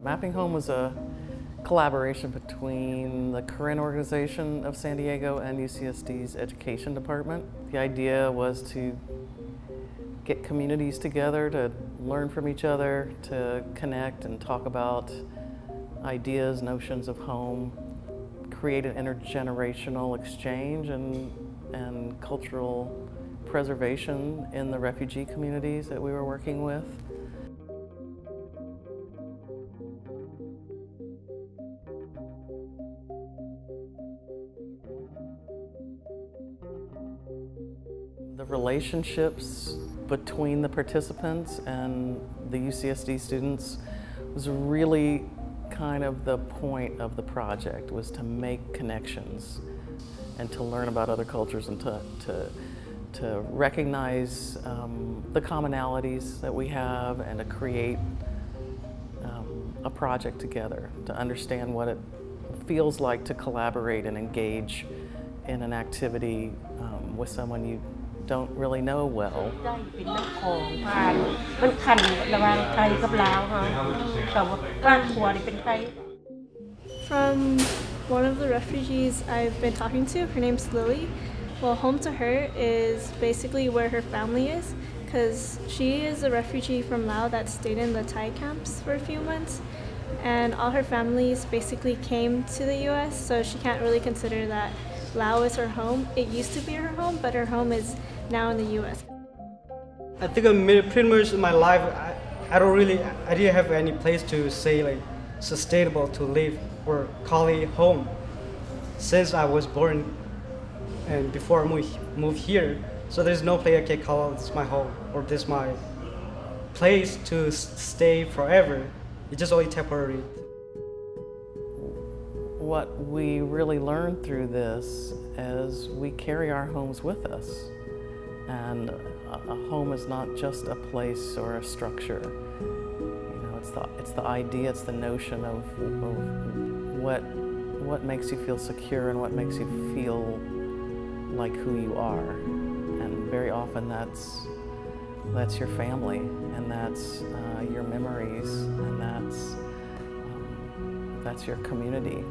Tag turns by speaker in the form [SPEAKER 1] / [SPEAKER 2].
[SPEAKER 1] Mapping Home was a collaboration between the Corinne organization of San Diego and UCSD's education department. The idea was to get communities together to learn from each other, to connect and talk about ideas, notions of home, create an intergenerational exchange and cultural preservation in the refugee communities that we were working with. The relationships between the participants and the UCSD students was really kind of the point of the project, was to make connections and to learn about other cultures and to recognize the commonalities that we have and to create a project together, to understand what it feels like to collaborate and engage in an activity with someone you don't really know well.
[SPEAKER 2] From one of the refugees I've been talking to, her name's Lily. Well, home to her is basically where her family is, because she is a refugee from Laos that stayed in the Thai camps for a few months, and all her families basically came to the US, so she can't really consider that Laos is her home. It used to be her home, but her home is now in the US.
[SPEAKER 3] I think pretty much in my life, I didn't have any place to say like sustainable to live or call it home. Since I was born and before I moved here, so there's no place I can call this my home or this my place to stay forever. It's just only temporary.
[SPEAKER 1] What we really learned through this is we carry our homes with us. And a home is not just a place or a structure. You know, it's the idea, it's the notion of what makes you feel secure and what makes you feel like who you are. And very often that's your family, and that's your memories, and that's your community.